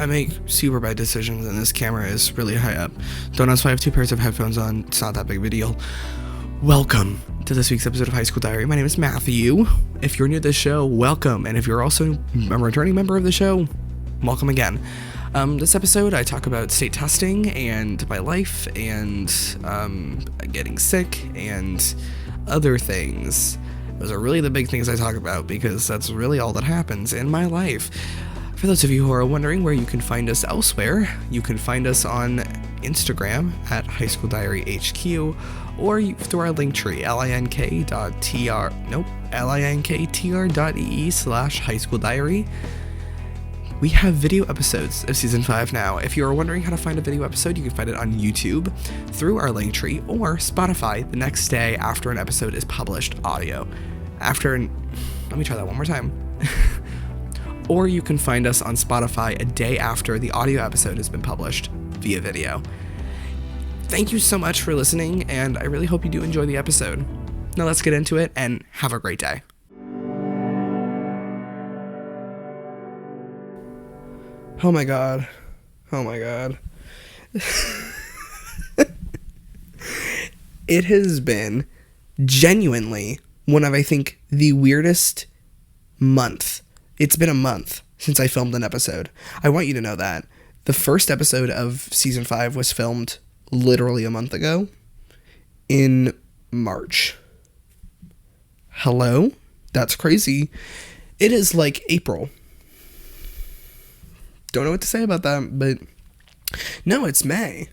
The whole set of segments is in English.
I make super bad decisions and this camera is really high up. Don't ask why I have 2 pairs of headphones on. It's not that big of a deal. Welcome to this week's episode of High School Diary. My name is Matthew. If you're new to the show, welcome. And if you're also a returning member of the show, welcome again. This episode, I talk about state testing and my life and getting sick and other things. Those are really the big things I talk about because that's really all that happens in my life. For those of you who are wondering where you can find us elsewhere, you can find us on Instagram at High School Diary HQ or through our link tree, linktr.ee/High School Diary. We have video episodes of Season 5 now. If you're wondering how to find a video episode, you can find it on YouTube through our link tree or Spotify the next day after an episode is published audio. Let me try that one more time. Or you can find us on Spotify a day after the audio episode has been published via video. Thank you so much for listening, and I really hope you do enjoy the episode. Now let's get into it and have a great day. Oh my god. It has been genuinely one of, I think, the weirdest month. It's been a month since I filmed an episode. I want you to know that. The first episode of Season 5 was filmed literally a month ago in March. Hello? That's crazy. It is like April. Don't know what to say about that, but no, it's May.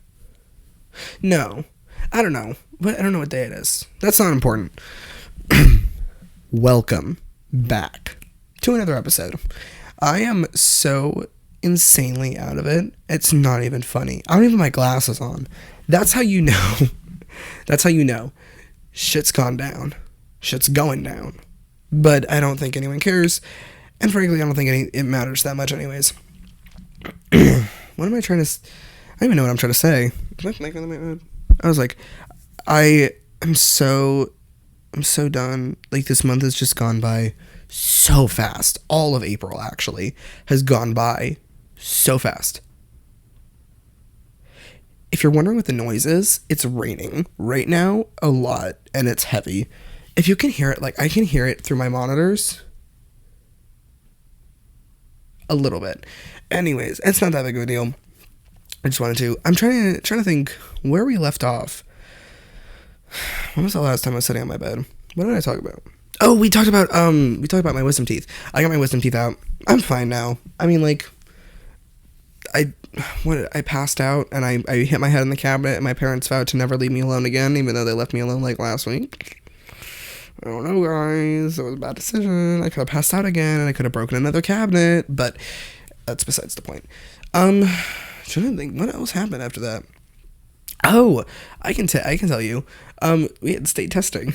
No, I don't know. I don't know what day it is. That's not important. Welcome back to another episode. I am so insanely out of it. It's not even funny. I don't even have my glasses on. That's how you know. That's how you know. Shit's gone down. Shit's going down. But I don't think anyone cares. And frankly, I don't think it matters that much anyways. What am I trying to... I don't even know what I'm trying to say. I was like, I'm so done. Like, this month has just gone by so fast. All of April, actually, has gone by so fast. If you're wondering what the noise is, it's raining right now a lot, and it's heavy. If you can hear it, like, I can hear it through my monitors a little bit. Anyways, it's not that big of a deal. I just wanted to... I'm trying to think where we left off. When was the last time I was sitting on my bed? What did I talk about? Oh, we talked about my wisdom teeth. I got my wisdom teeth out. I'm fine now. I mean, like, I passed out and I hit my head in the cabinet and my parents vowed to never leave me alone again, even though they left me alone like last week. I don't know, guys. It was a bad decision. I could have passed out again and I could have broken another cabinet, but that's besides the point. Trying to think what else happened after that. Oh, I can tell you. We had state testing.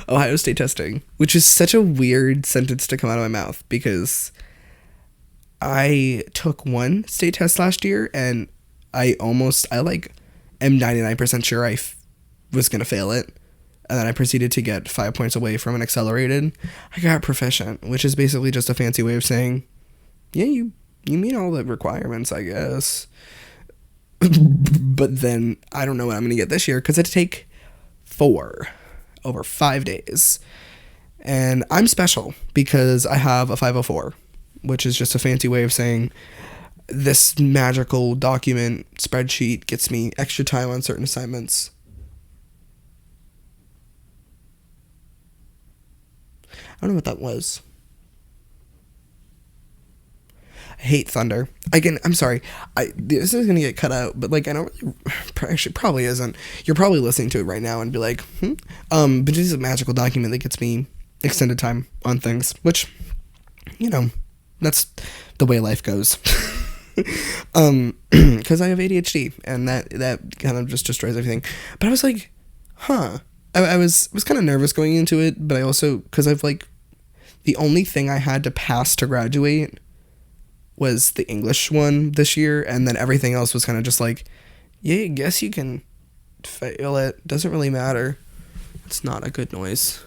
Ohio State testing, which is such a weird sentence to come out of my mouth because I took one state test last year and I am 99% sure I was going to fail it. And then I proceeded to get 5 points away from an accelerated. I got proficient, which is basically just a fancy way of saying, yeah, you meet all the requirements, I guess. But then I don't know what I'm going to get this year because I had to take 4 over 5 days. And I'm special because I have a 504, which is just a fancy way of saying this magical document spreadsheet gets me extra time on certain assignments. I don't know what that was. I hate thunder. I'm sorry. This is gonna get cut out, but like I don't really, actually probably isn't. You're probably listening to it right now and be like, but it is a magical document that gets me extended time on things, which, you know, that's the way life goes. Because I have ADHD and that kind of just destroys everything. But I was like, I was kind of nervous going into it, but I also, because I've like, the only thing I had to pass to graduate was the English one this year, and then everything else was kind of just like, yeah, I guess you can fail it. Doesn't really matter. It's not a good noise.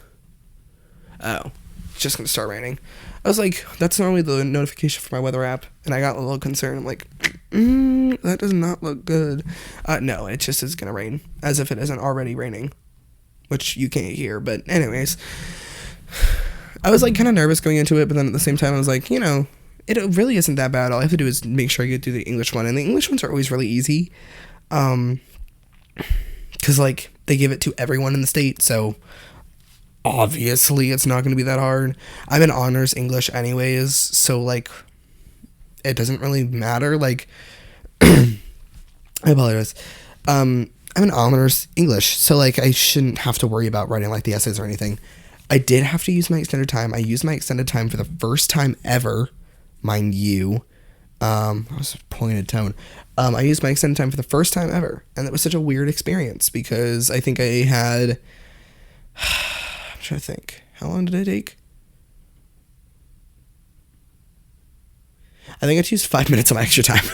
Oh, it's just gonna start raining. I was like, that's normally the notification for my weather app, and I got a little concerned. I'm like, that does not look good. No, it just is gonna rain, as if it isn't already raining, which you can't hear. But anyways, I was like kind of nervous going into it, but then at the same time, I was like, it really isn't that bad. All I have to do is make sure I get through the English one, and the English ones are always really easy, because like they give it to everyone in the state, so obviously it's not going to be that hard. I'm in honors English anyways, so like it doesn't really matter. Like I apologize. I'm in honors English, so like I shouldn't have to worry about writing like the essays or anything. I did have to use my extended time. I used my extended time for the first time ever, mind you. I was pointed tone. I used my extended time for the first time ever, and it was such a weird experience because I think I had I'm trying to think. How long did it take? I think I had to use 5 minutes of my extra time.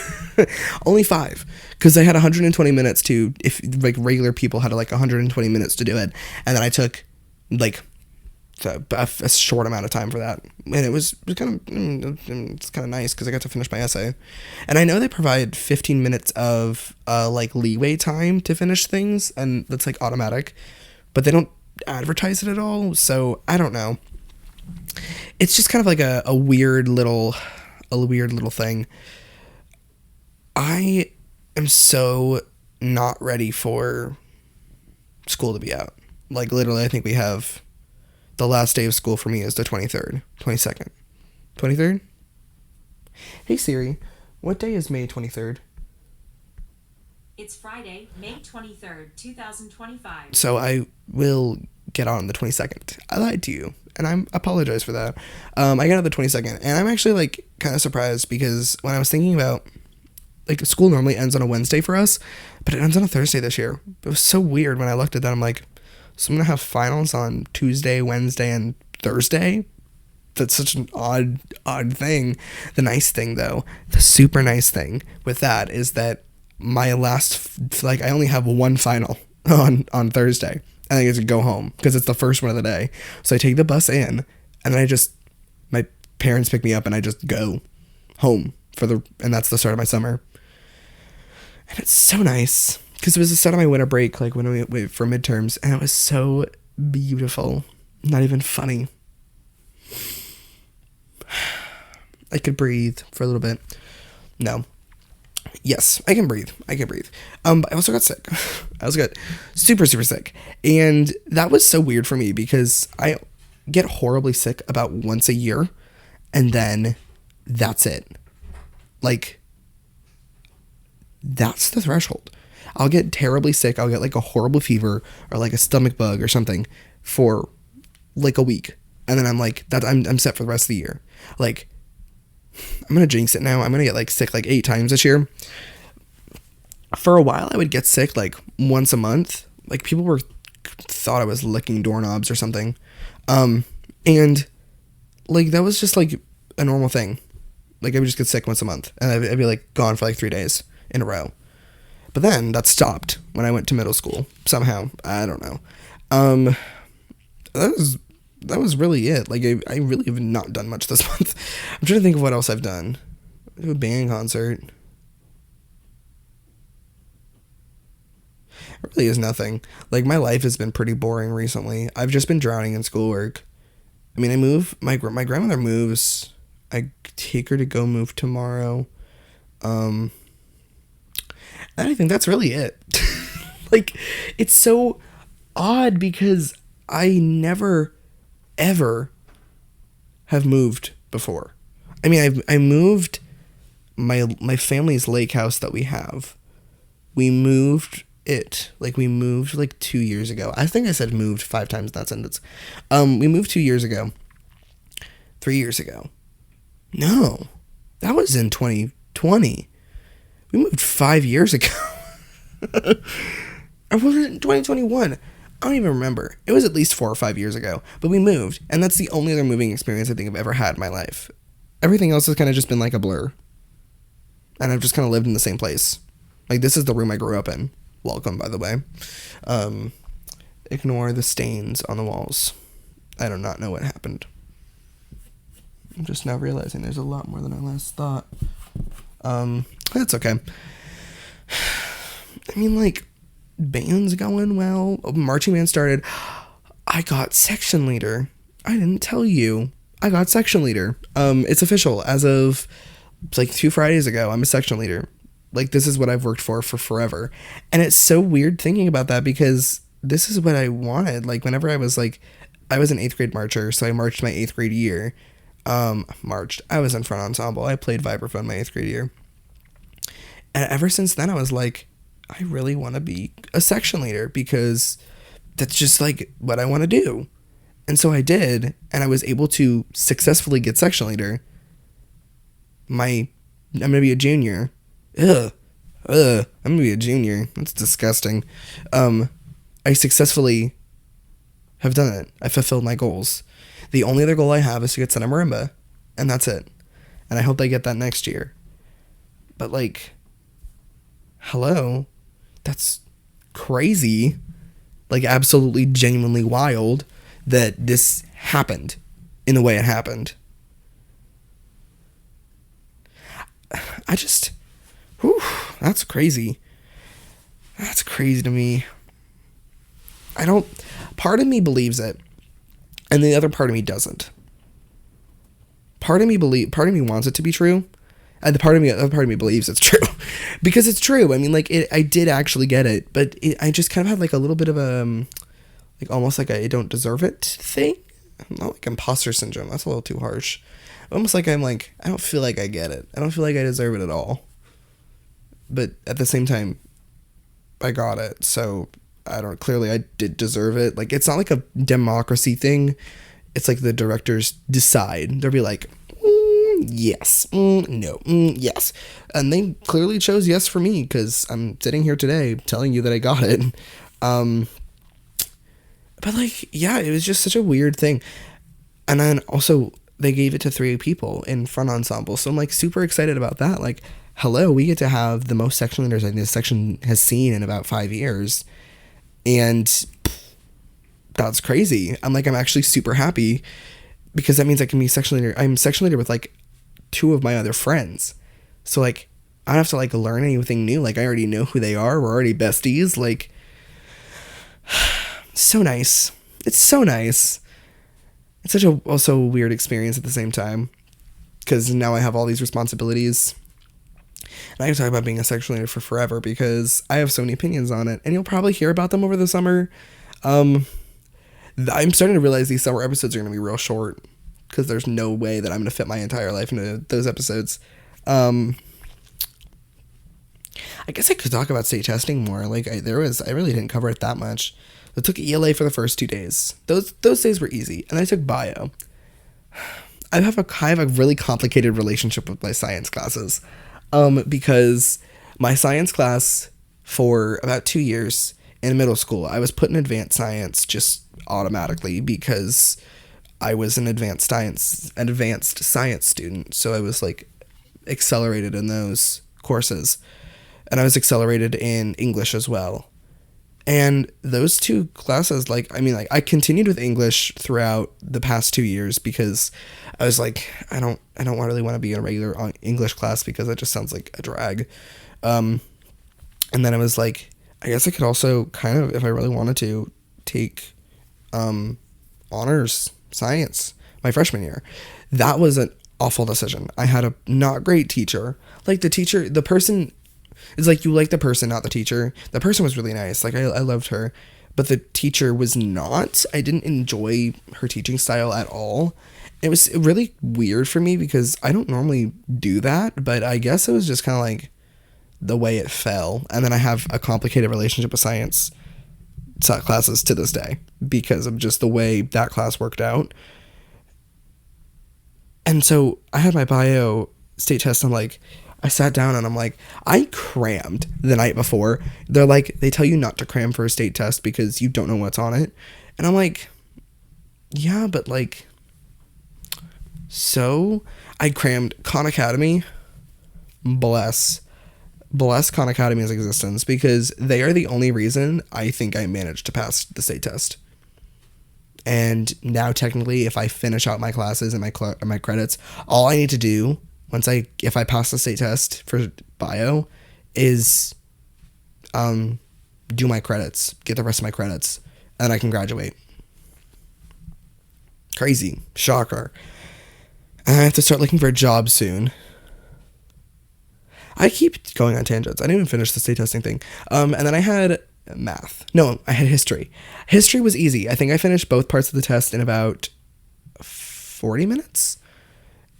Only 5. Because I had 120 minutes to, if like regular people had like 120 minutes to do it. And then I took like a short amount of time for that. And it's kind of nice because I got to finish my essay. And I know they provide 15 minutes of like leeway time to finish things. And that's like automatic. But they don't advertise it at all, so I don't know. It's just kind of like a weird little thing. I am so not ready for school to be out. Like literally, I think we have the last day of school for me is the 23rd, 22nd, 23rd. Hey Siri, what day is May 23rd? It's Friday, May 23rd, 2025. So I will get on the 22nd. I lied to you, and I apologize for that. I got on the 22nd, and I'm actually, like, kind of surprised because when I was thinking about, like, school normally ends on a Wednesday for us, but it ends on a Thursday this year. It was so weird when I looked at that. I'm like, so I'm going to have finals on Tuesday, Wednesday, and Thursday? That's such an odd thing. The nice thing, though, the super nice thing with that is that my last, like, I only have one final on Thursday, and I get to go home because it's the first one of the day. So I take the bus in, and then my parents pick me up, and I just go home and that's the start of my summer. And it's so nice because it was the start of my winter break, like when we went for midterms, and it was so beautiful. Not even funny. I could breathe for a little bit. No. Yes, I can breathe. But I also got sick. I was super, super sick. And that was so weird for me because I get horribly sick about once a year. And then that's it. Like, that's the threshold. I'll get terribly sick. I'll get like a horrible fever or like a stomach bug or something for like a week. And then I'm like, I'm set for the rest of the year. Like, I'm going to jinx it now. I'm going to get like sick like 8 times this year. For a while, I would get sick like once a month. Like people thought I was licking doorknobs or something. And like that was just like a normal thing. Like I would just get sick once a month and I'd be like gone for like 3 days in a row. But then that stopped when I went to middle school somehow. I don't know. That was really it. Like I really have not done much this month. I'm trying to think of what else I've done. I do a band concert. It really is nothing. Like my life has been pretty boring recently. I've just been drowning in schoolwork. I mean, my grandmother moves. I take her to go move tomorrow. And I think that's really it. Like, it's so odd because I never, ever have moved before. I mean, I moved my family's lake house that we have. We moved it. Like, we moved, like, 2 years ago. I think I said moved 5 times in that sentence. We moved 2 years ago. 3 years ago. No. That was in 2020. We moved 5 years ago. Or was it in 2021? I don't even remember. It was at least 4 or 5 years ago. But we moved. And that's the only other moving experience I think I've ever had in my life. Everything else has kind of just been like a blur. And I've just kind of lived in the same place. Like, this is the room I grew up in. Welcome, by the way. Ignore the stains on the walls. I do not know what happened. I'm just now realizing there's a lot more than I last thought. That's okay. I mean, like, band's going well. Marching band started. I got section leader. I didn't tell you. I got section leader. It's official as of like 2 Fridays ago. I'm a section leader. Like, this is what I've worked for forever. And it's so weird thinking about that because this is what I wanted. Like, whenever I was an 8th grade marcher, so I marched my 8th grade year. I was in front ensemble. I played vibraphone my 8th grade year. And ever since then, I was like, I really want to be a section leader because that's just like what I want to do. And so I did, and I was able to successfully get section leader. I'm going to be a junior. I'm going to be a junior. That's disgusting. I successfully have done it. I fulfilled my goals. The only other goal I have is to get Santa Marimba, and that's it. And I hope I get that next year. But, like, hello? That's crazy. Like, absolutely, genuinely wild that this happened in the way it happened. That's crazy. That's crazy to me. Part of me believes it, and the other part of me doesn't. Part of me wants it to be true, and the other part of me believes it's true, because it's true. I mean, like, I did actually get it, but I just kind of had like a little bit of a, like, almost like I don't deserve it thing. Not like imposter syndrome. That's a little too harsh. Almost like I don't feel like I get it. I don't feel like I deserve it at all. But at the same time, I got it. So clearly I did deserve it. Like, it's not like a democracy thing. It's like the directors decide. They'll be like, yes, no, yes. And they clearly chose yes for me because I'm sitting here today telling you that I got it. But, like, yeah, it was just such a weird thing. And then also they gave it to 3 people in front ensemble. So I'm, like, super excited about that. Like, hello, we get to have the most section leaders I think this section has seen in about 5 years. And that's crazy. I'm actually super happy because that means I can be section leader. I'm section leader with, like, 2 of my other friends. So, like, I don't have to, like, learn anything new. Like, I already know who they are. We're already besties. Like, so nice. It's so nice. It's such a also weird experience at the same time because now I have all these responsibilities. And I can talk about being a section leader for forever because I have so many opinions on it, and you'll probably hear about them over the summer. I'm starting to realize these summer episodes are going to be real short because there's no way that I'm going to fit my entire life into those episodes. I guess I could talk about state testing more. Like, I really didn't cover it that much. I took ELA for the first 2 days. Those days were easy, and I took bio. I have a really complicated relationship with my science classes, because my science class for about 2 years in middle school, I was put in advanced science just automatically because I was an advanced science student. So I was, like, accelerated in those courses, and I was accelerated in English as well. And those 2 classes, I continued with English throughout the past 2 years because I was like, I don't really want to be in a regular English class because that just sounds like a drag. And then I was like, I guess I could also kind of, if I really wanted to, take honors science my freshman year. That was an awful decision. I had a not great teacher. Like, the person... It's like you like the person, not the teacher. The person was really nice. Like, I loved her. But the teacher was not. I didn't enjoy her teaching style at all. It was really weird for me because I don't normally do that. But I guess it was just kind of like the way it fell. And then I have a complicated relationship with science classes to this day because of just the way that class worked out. And so I had my bio state test. And I sat down and I'm like, I crammed the night before. They're like, they tell you not to cram for a state test because you don't know what's on it. And I'm like, yeah, but so I crammed Khan Academy. Bless Khan Academy's existence because they are the only reason I think I managed to pass the state test. And now technically, if I finish out my classes and my credits, all I need to do if I pass the state test for bio is do my credits, get the rest of my credits, and I can graduate. Crazy. Shocker. I have to start looking for a job soon. I keep going on tangents. I didn't even finish the state testing thing. And then I had math. No, I had history. History was easy. I think I finished both parts of the test in about 40 minutes.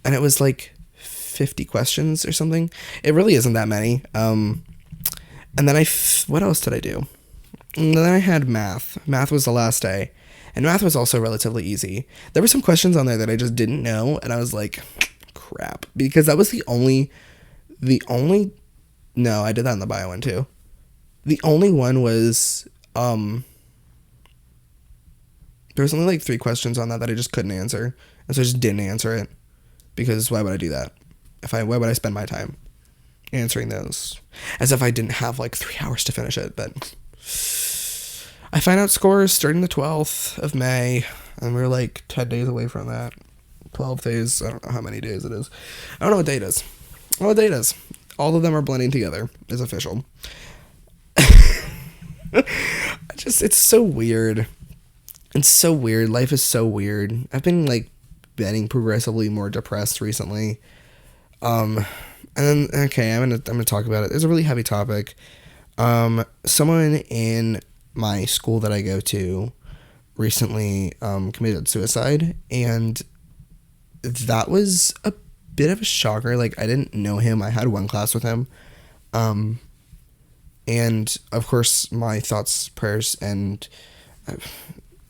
And it was like 50 questions or something. It really isn't that many. And then what else did I do? And then I had math. Math was the last day. And math was also relatively easy. There were some questions on there that I just didn't know. And I was like, crap. Because that was the only, no, I did that in the bio one too. The only one was, there was only like 3 questions on that I just couldn't answer. And so I just didn't answer it. Because why would I do that? Why would I spend my time answering those? As if I didn't have like 3 hours to finish it. But I find out scores starting the 12th of May. And we're like 10 days away from that. 12 days. I don't know how many days it is. I don't know what date it is. I don't know what date it is. All of them are blending together. It's official. It's so weird. It's so weird. Life is so weird. I've been like getting progressively more depressed recently. And then, okay, I'm gonna talk about it. It's a really heavy topic. Someone in my school that I go to recently committed suicide, and that was a bit of a shocker. Like, I didn't know him. I had one class with him. And of course my thoughts, prayers, and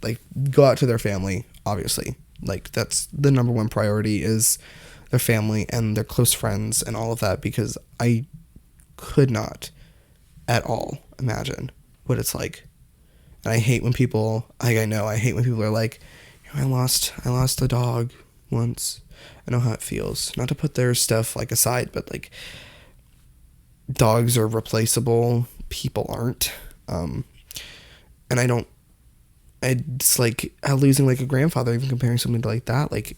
like go out to their family, obviously. Like, that's the number one priority, is their family and their close friends and all of that, because I could not at all imagine what it's like. And I hate when people, I hate when people are like, I lost a dog once. I know how it feels. Not to put their stuff like aside, but like, dogs are replaceable. People aren't. And it's like losing like a grandfather, even comparing something like that. Like,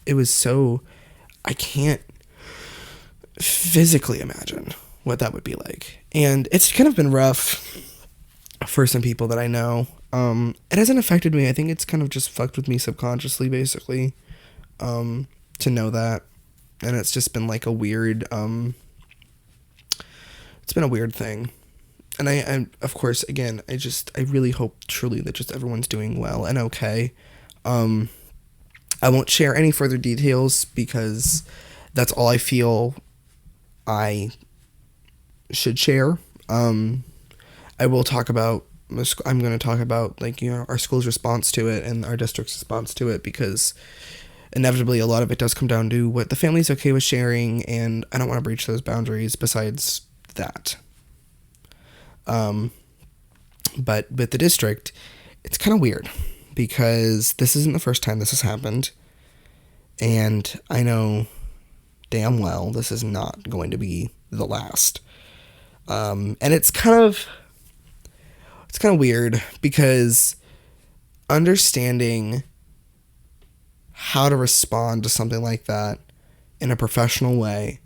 it was so, I can't physically imagine what that would be like. And it's kind of been rough for some people that I know. It hasn't affected me. I think it's kind of just fucked with me subconsciously, basically, to know that. And it's just been like a weird, it's been a weird thing. And I of course, again, I really hope truly that just everyone's doing well and okay. I won't share any further details because that's all I feel I should share. I will talk about, I'm going to talk about, like, you know, our school's response to it and our district's response to it, because inevitably a lot of it does come down to what the family's okay with sharing, and I don't want to breach those boundaries besides that. But with the district, it's kind of weird, because this isn't the first time this has happened, and I know damn well this is not going to be the last. And it's kind of weird, because understanding how to respond to something like that in a professional way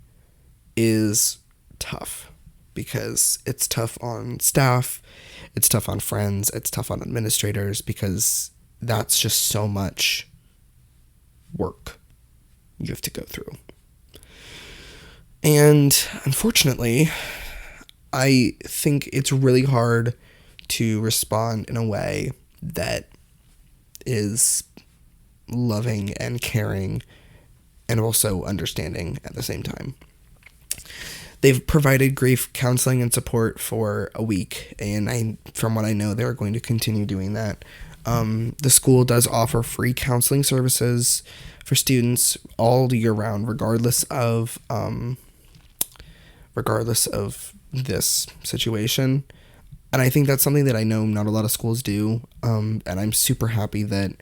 is tough, because it's tough on staff, it's tough on friends, it's tough on administrators, because that's just so much work you have to go through. And unfortunately, I think it's really hard to respond in a way that is loving and caring and also understanding at the same time. They've provided grief counseling and support for a week, and from what I know, they're going to continue doing that. The school does offer free counseling services for students all year round, regardless of this situation. And I think that's something that I know not a lot of schools do. And I'm super happy that,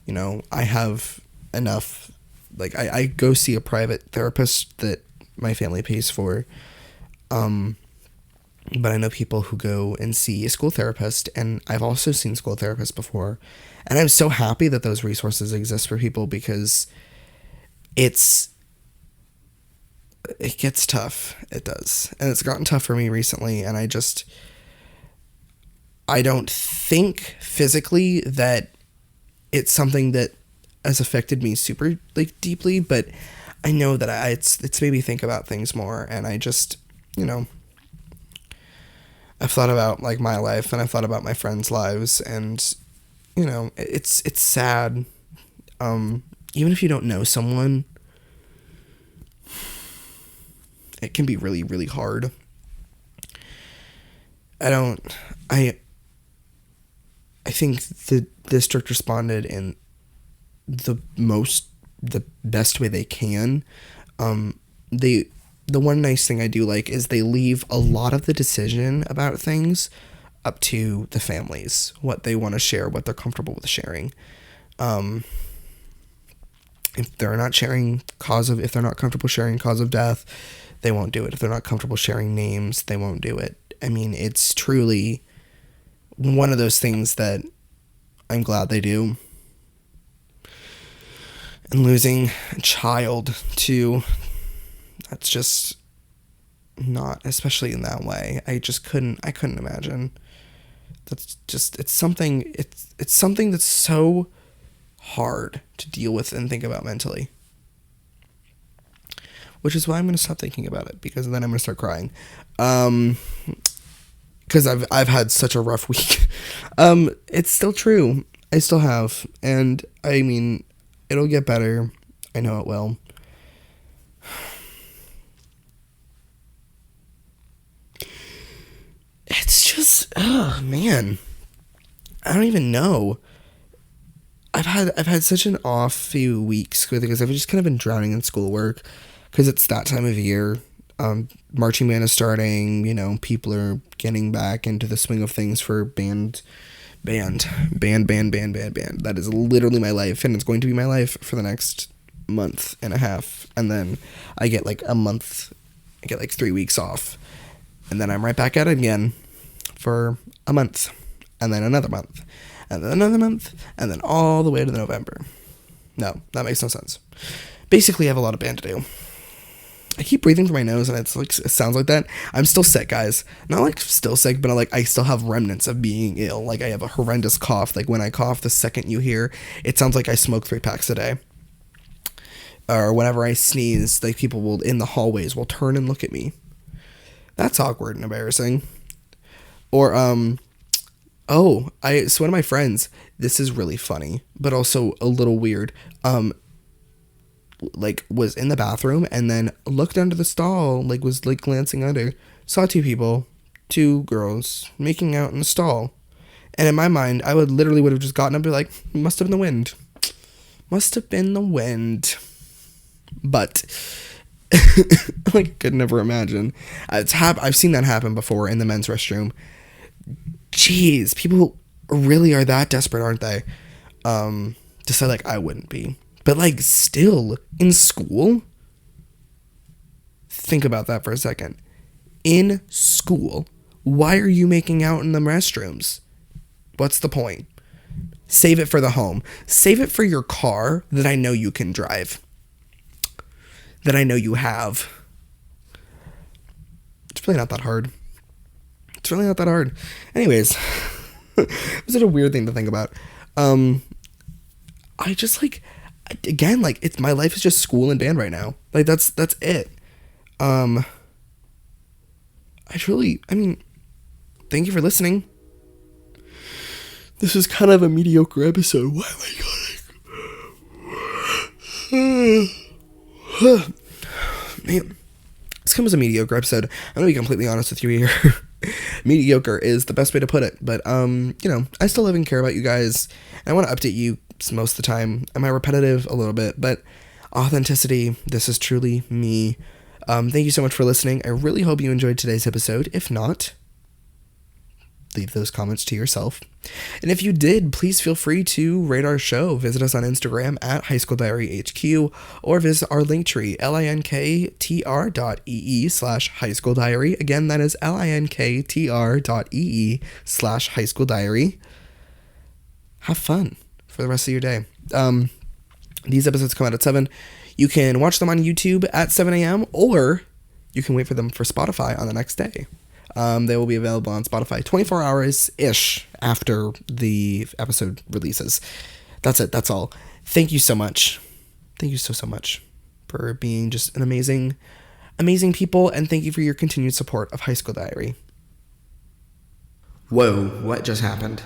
you know, I have enough, like, I go see a private therapist that my family pays for. but I know people who go and see a school therapist, and I've also seen school therapists before. And I'm so happy that those resources exist for people, because it gets tough. It does. And it's gotten tough for me recently, and I don't think physically that it's something that has affected me super like deeply, but I know that it's made me think about things more, and I just, I've thought about like my life, and I've thought about my friends' lives, and it's sad. Even if you don't know someone, it can be really, really hard. I think the district responded in the best way they can. The one nice thing I do like is they leave a lot of the decision about things up to the families, what they want to share, what they're comfortable with sharing. If they're not comfortable sharing cause of death, they won't do it. If they're not comfortable sharing names, they won't do it. I mean, it's truly one of those things that I'm glad they do. And losing a child too, that's just not, especially in that way. I couldn't imagine. That's just, it's something that's so hard to deal with and think about mentally. Which is why I'm going to stop thinking about it, because then I'm going to start crying. Because I've had such a rough week. It's still true. I still have. And I mean, it'll get better. I know it will. It's just, oh man, I don't even know. I've had such an off few weeks because I've just kind of been drowning in schoolwork, because it's that time of year. Marching band is starting. People are getting back into the swing of things for band. That is literally my life, and it's going to be my life for the next month and a half. And then I get like 3 weeks off, and then I'm right back at it again for a month, and then another month, and then another month, and then all the way to November. No, that makes no sense. Basically, I have a lot of band to do. I keep breathing through my nose, and it sounds like that. I'm still sick, guys. Not like still sick, but I still have remnants of being ill. Like, I have a horrendous cough. Like, when I cough, the second you hear, it sounds like I smoke 3 packs a day. Or whenever I sneeze, like, people will in the hallways will turn and look at me. That's awkward and embarrassing. Or so one of my friends, this is really funny, but also a little weird. Was in the bathroom and then looked under the stall, was glancing under, saw 2 people, 2 girls making out in the stall. And in my mind, I would have just gotten up and be like, must have been the wind. But I could never imagine. I've seen that happen before in the men's restroom. Jeez, people really are that desperate, aren't they? To say I wouldn't be. But, still, in school? Think about that for a second. In school, why are you making out in the restrooms? What's the point? Save it for the home. Save it for your car that I know you can drive. That I know you have. It's really not that hard. Anyways, it was a weird thing to think about. I just, again, it's my life is just school and band right now. That's it. Thank you for listening. This is kind of a mediocre episode. Why am I man, this comes as a mediocre episode. I'm gonna be completely honest with you here. Mediocre is the best way to put it, but I still live and care about you guys, and I want to update you most of the time. Am I repetitive? A little bit, but authenticity, this is truly me. Thank you so much for listening. I really hope you enjoyed today's episode. If not, leave those comments to yourself. And if you did, please feel free to rate our show. Visit us on Instagram at High School Diary HQ, or visit our link tree, linktr.ee/High School Diary. Again, that is linktr.ee/High School Diary. Have fun for the rest of your day. These episodes come out at 7. You can watch them on YouTube at 7 a.m., or you can wait for them for Spotify on the next day. They will be available on Spotify 24 hours-ish after the episode releases. That's it. That's all. Thank you so much. Thank you so much for being just an amazing people, and thank you for your continued support of High School Diary. Whoa, what just happened?